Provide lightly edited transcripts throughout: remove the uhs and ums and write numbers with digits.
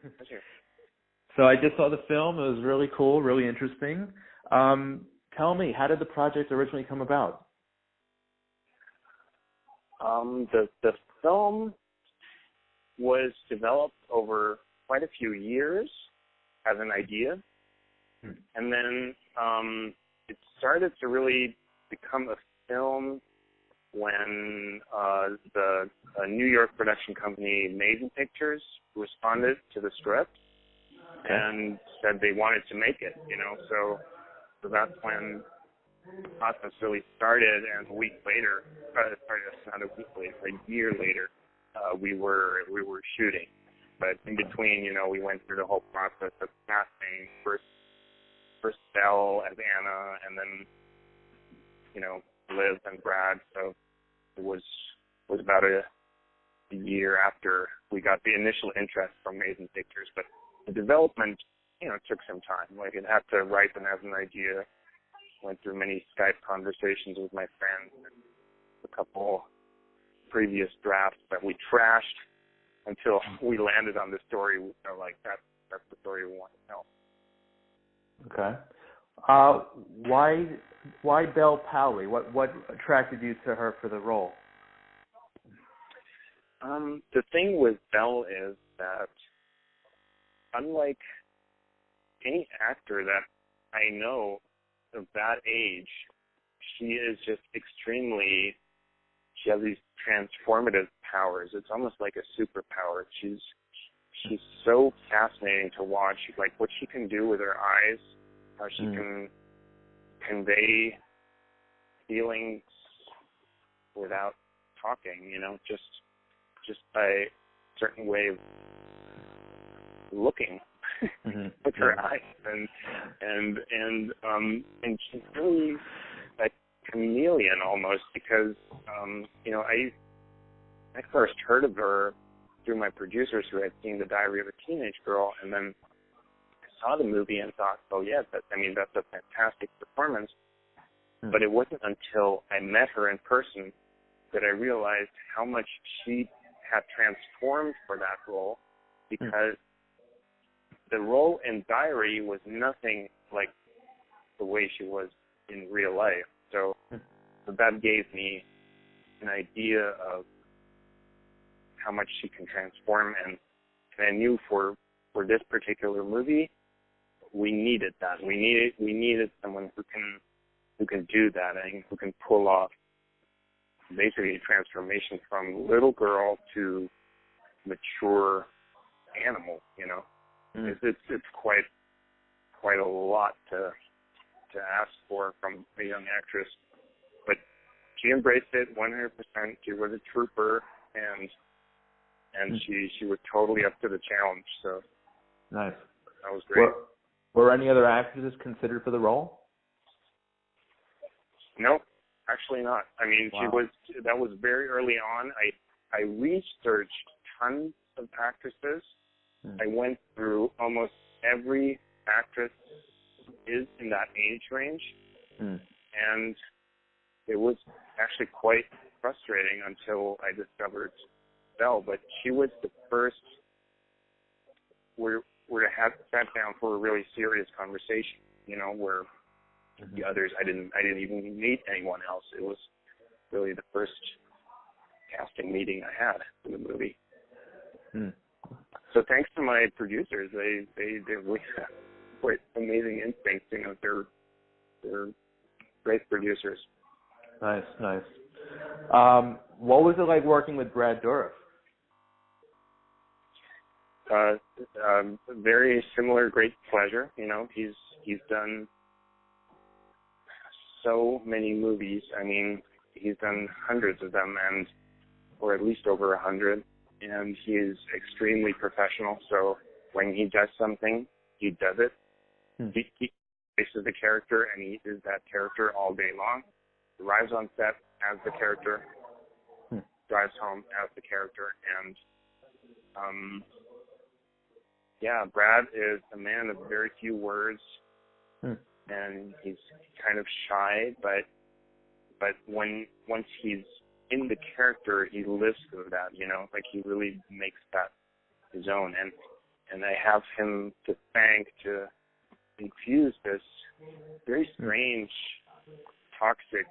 Pleasure. So I just saw the film. It was really cool, really interesting. Tell me, how did the project originally come about? The film was developed over quite a few years as an idea, and then it started to really become a film when the New York production company Maiden Pictures responded to the script and said they wanted to make it, so that's when the process really started, and a week later, not a week later, a year later, we were shooting. But in between, we went through the whole process of casting, first Belle as Anna, and then, Liz and Brad. So it was about a year after we got the initial interest from Maiden Pictures. But the development, took some time. Like, it had to ripen as an idea. Went through many Skype conversations with my friends, and a couple previous drafts that we trashed until we landed on the story. We were like, that's the story we want to tell. Okay. Why Belle Powley? What attracted you to her for the role? The thing with Belle is that, unlike any actor that I know of that age, she is just she has these transformative powers. It's almost like a superpower. She's so fascinating to watch, like what she can do with her eyes, how she can convey feelings without talking, just by a certain way of looking with her eyes, and she's really a chameleon almost, because I first heard of her through my producers who had seen The Diary of a Teenage Girl, and then I saw the movie and thought, oh yeah, that's a fantastic performance. But it wasn't until I met her in person that I realized how much she had transformed for that role, because the role in Diary was nothing like the way she was in real life. So that gave me an idea of how much she can transform, and I knew for this particular movie, we needed that. We needed someone who can do that, and who can pull off basically a transformation from little girl to mature animal. It's quite a lot to ask for from a young actress, but she embraced it 100%. She was a trooper, and she was totally up to the challenge. So nice. That was great. Were any other actresses considered for the role? No, actually not. I mean, wow. That was very early on. I researched tons of actresses. I went through almost every actress is in that age range, and it was actually quite frustrating until I discovered Belle. But she was the first where I had sat down for a really serious conversation. Where the others I didn't even meet anyone else. It was really the first casting meeting I had for the movie. So thanks to my producers, they really have quite amazing instincts. They're great producers. Nice. What was it like working with Brad Dourif? Very similar, great pleasure. He's done so many movies. I mean, he's done hundreds of them, or at least over 100. And he is extremely professional. So when he does something, he does it. He faces the character, and he is that character all day long. Arrives on set as the character, drives home as the character, and Brad is a man of very few words, and he's kind of shy, but once he's in the character, he lives through that, like he really makes that his own. And and I have him to thank to infuse this very strange, toxic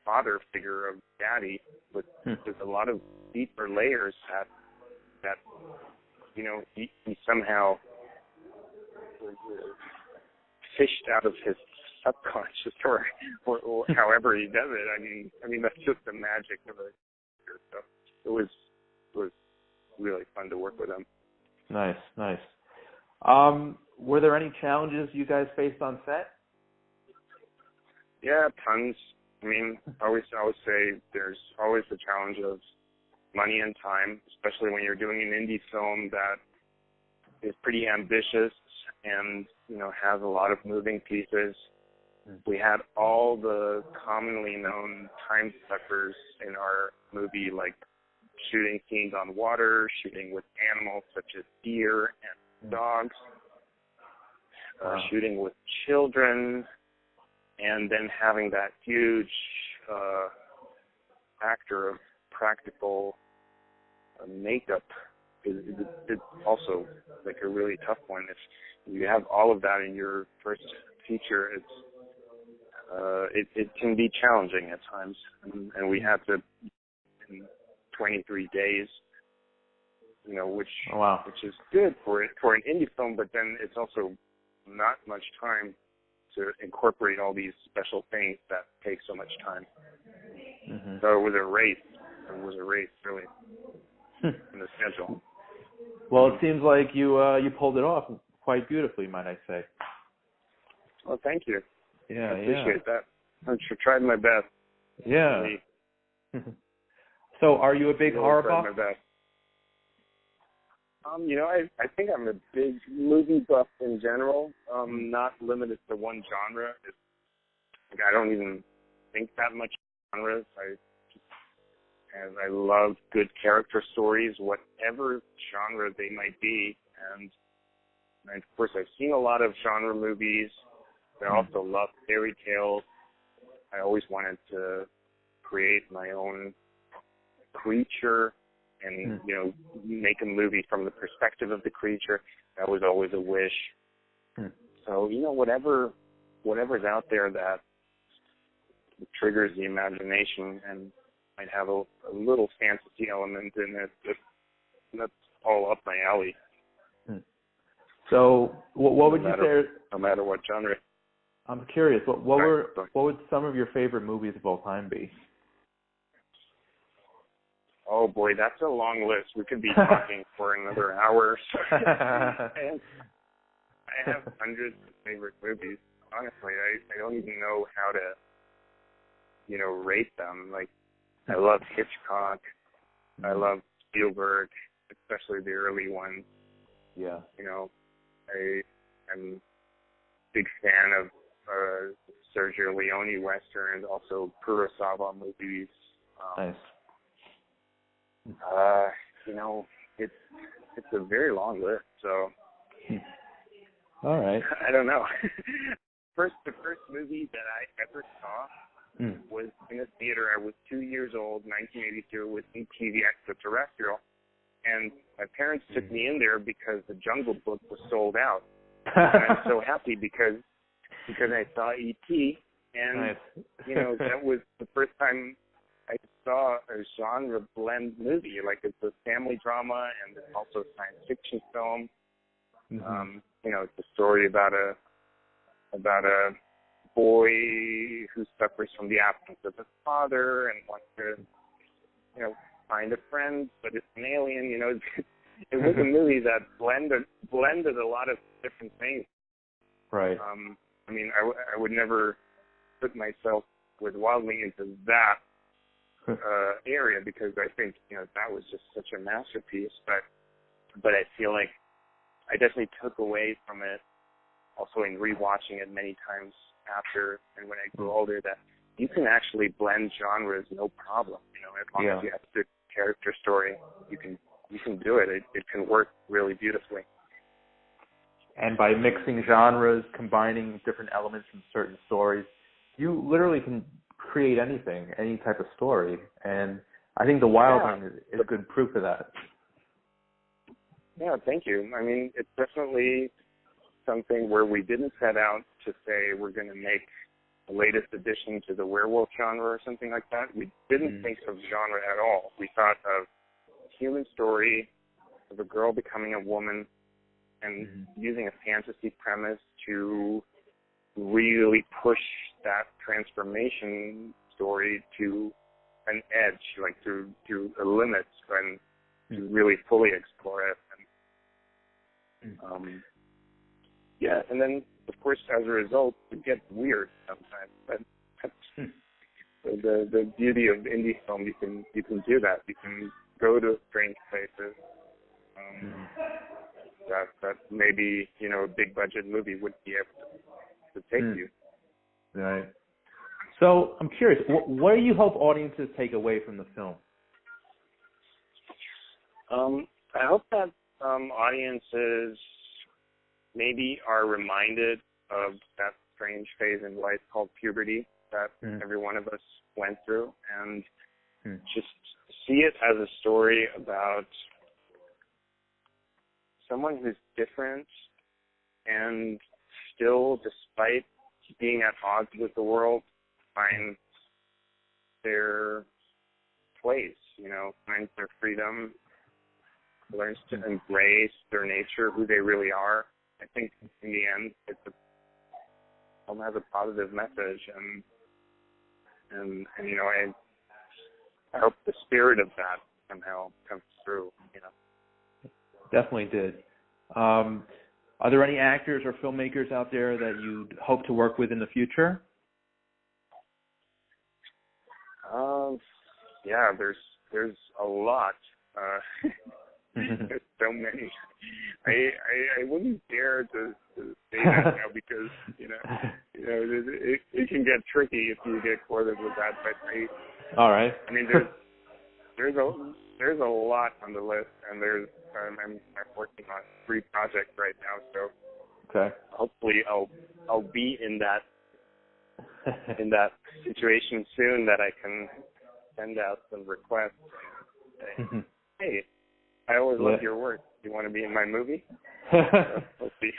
father figure of Daddy with a lot of deeper layers that you know, he somehow fished out of his subconscious, or however he does it. I mean that's just the magic of it. So it was really fun to work with him. Nice. Were there any challenges you guys faced on set? Yeah, tons. I mean, I always say there's always the challenge of money and time, especially when you're doing an indie film that is pretty ambitious and, you know, has a lot of moving pieces. We had all the commonly known time suckers in our movie, like shooting scenes on water, shooting with animals such as deer and dogs, shooting with children, and then having that huge factor of practical makeup is also like a really tough one. If you have all of that in your first feature, it can be challenging at times, and we had to in 23 days, you know, which is good for an indie film, but then it's also not much time to incorporate all these special things that take so much time. Mm-hmm. So it was a race. Really, in the schedule. Well, it seems like you pulled it off quite beautifully, might I say. Well, thank you. Yeah, I appreciate that. I tried my best. Yeah. So, are you a big horror buff? My best. You know, I think I'm a big movie buff in general, not limited to one genre. I don't even think that much genres. I love good character stories, whatever genre they might be. And of course, I've seen a lot of genre movies. I also love fairy tales. I always wanted to create my own creature and, you know, make a movie from the perspective of the creature. That was always a wish. So, you know, whatever's out there that triggers the imagination and might have a little fantasy element in it, that's all up my alley. So, what would you say? No matter what genre. I'm curious. What would some of your favorite movies of all time be? Oh boy, that's a long list. We could be talking for another hour. I have hundreds of favorite movies. Honestly, I don't even know how to, you know, rate them. Like, I love Hitchcock. I love Spielberg, especially the early ones. Yeah. You know, I'm a big fan of Sergio Leone westerns, also Kurosawa movies. Nice. You know, it's a very long list, so. All right. I don't know. The first movie that I ever saw was in a theater. I was 2 years old, 1982, it was TV Extraterrestrial, and my parents took me in there because the Jungle Book was sold out. And I'm so happy because I saw E.T., and, nice. You know, that was the first time I saw a genre blend movie. Like, it's a family drama, and it's also a science fiction film. You know, it's a story about a boy who suffers from the absence of his father and wants to, you know, find a friend, but it's an alien. You know, it was a movie that blended a lot of different things. Right. I mean, I would never put myself with Wildling into that area because I think, you know, that was just such a masterpiece. But I feel like I definitely took away from it, also in rewatching it many times after and when I grew older, that you can actually blend genres no problem. You know, as long as you have a good character story, you can do it. It can work really beautifully. And by mixing genres, combining different elements from certain stories, you literally can create anything, any type of story. And I think The Wildling is good proof of that. Yeah, thank you. I mean, it's definitely something where we didn't set out to say we're going to make the latest addition to the werewolf genre or something like that. We didn't think of genre at all. We thought of human story of a girl becoming a woman and using a fantasy premise to really push that transformation story to an edge, like to a limit, and to really fully explore it. And, yeah, and then, of course, as a result, it gets weird sometimes. But that's the beauty of indie film. You can do that. You can go to strange places that maybe, you know, a big budget movie wouldn't be able to take you. Right. So I'm curious, what do you hope audiences take away from the film? I hope that audiences maybe are reminded of that strange phase in life called puberty that every one of us went through, and just see it as a story about someone who's different and still, despite being at odds with the world, finds their place, you know, finds their freedom, learns to embrace their nature, who they really are. I think in the end, film has a positive message, and you know, I hope the spirit of that somehow comes through, you know. Definitely did. Are there any actors or filmmakers out there that you'd hope to work with in the future? Yeah, there's a lot. There's so many. I wouldn't dare to say that now because you know it can get tricky if you get quoted with that. But all right. I mean, there's a lot on the list, and I'm working on 3 projects right now, so hopefully I'll be in that situation soon that I can send out some requests and say, hey, I always love your work. Do you want to be in my movie? We'll see.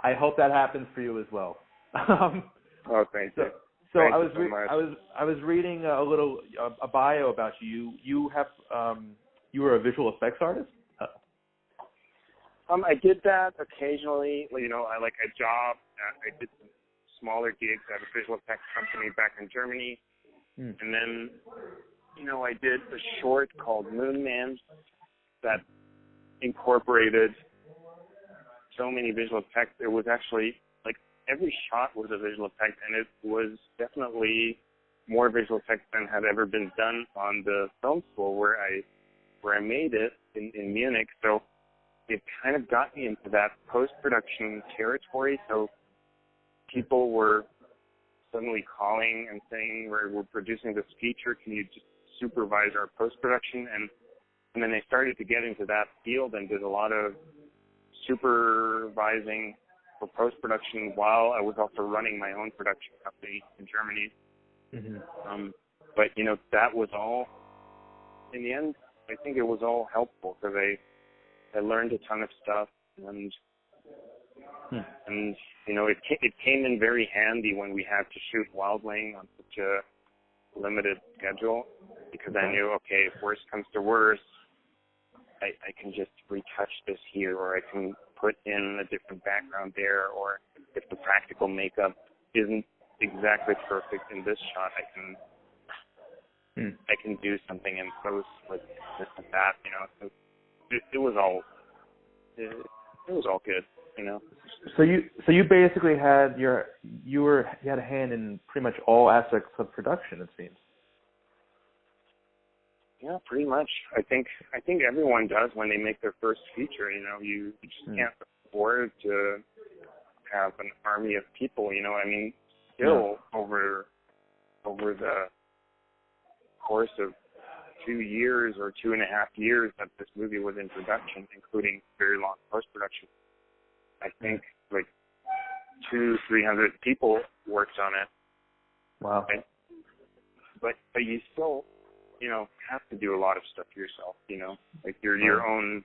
I hope that happens for you as well. Oh, thank you. So thank I was reading a bio about you. You were a visual effects artist. I did that occasionally. You know, I did some smaller gigs at a visual effects company back in Germany, and then, you know, I did a short called Moon Man that incorporated so many visual effects. It was actually like every shot was a visual effect, and it was definitely more visual effects than had ever been done on the film school where I made it in Munich. So it kind of got me into that post-production territory. So people were suddenly calling and saying, we're producing this feature, can you just supervise our post-production? And then they started to get into that field and did a lot of supervising for post-production while I was also running my own production company in Germany. But, you know, that was all, in the end, I think it was all helpful because I learned a ton of stuff, and you know, it came in very handy when we had to shoot Wildling on such a limited schedule, because I knew, okay, if worst comes to worst, I can just retouch this here, or I can put in a different background there, or if the practical makeup isn't exactly perfect in this shot, I can do something in post with this and that, you know. So it was all good, you know. So you basically had you had a hand in pretty much all aspects of production, it seems. Yeah, pretty much. I think everyone does when they make their first feature. You know, you just can't afford to have an army of people. You know, I mean, still over the course of 2 years or 2.5 years that this movie was in production, including very long post-production, I think like 200-300 people worked on it. Wow. Right? But you still, you know, have to do a lot of stuff yourself, you know, like you're your own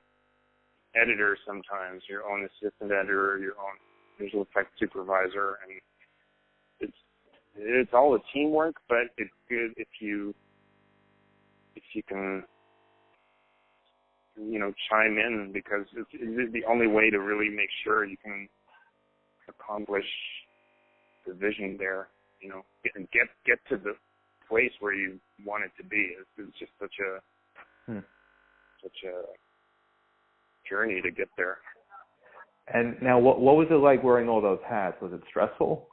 editor sometimes, your own assistant editor, your own visual effects supervisor, and it's all a teamwork, but it's good if you can, chime in, because it's the only way to really make sure you can accomplish the vision there, and get to the place where you want it to be. It's just such a journey to get there. And now, what was it like wearing all those hats? Was it stressful?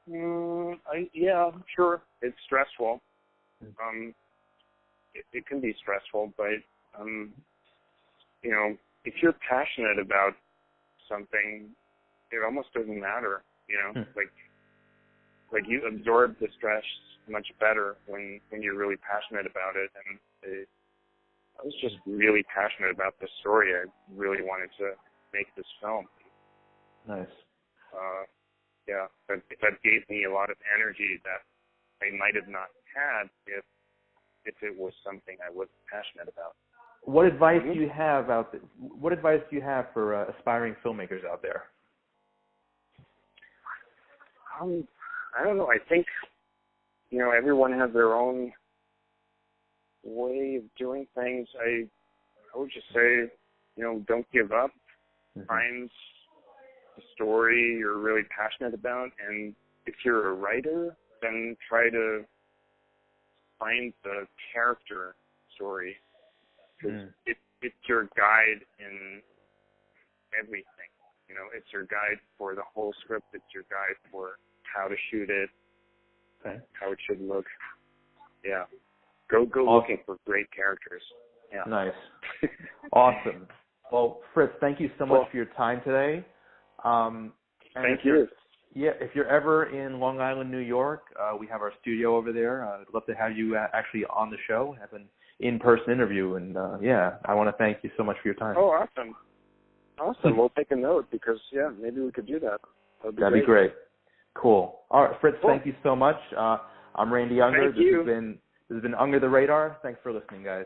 Yeah, sure. It's stressful. It can be stressful, but if you're passionate about something, it almost doesn't matter. Like you absorb the stress much better when you're really passionate about it. And I was just really passionate about the story. I really wanted to make this film. Nice. Yeah, that gave me a lot of energy that I might have not had if it was something I wasn't passionate about. What advice do you have What advice do you have for aspiring filmmakers out there? I don't know. I think everyone has their own way of doing things. I would just say, don't give up. Find the story you're really passionate about, and if you're a writer, then try to find the character story, because it's your guide in everything. It's your guide for the whole script. It's your guide for how to shoot it, how it should look. Yeah, go looking for great characters. Yeah, nice, awesome. Well, Fritz, thank you so much for your time today. Thank you. Yeah, if you're ever in Long Island, New York, we have our studio over there. I'd love to have you actually on the show, have an in-person interview. And, I want to thank you so much for your time. Oh, awesome. Awesome. We'll take a note because, maybe we could do that. That'd be great. Cool. All right, Fritz, thank you so much. I'm Randy Unger. Thank you. This has been Under the Radar. Thanks for listening, guys.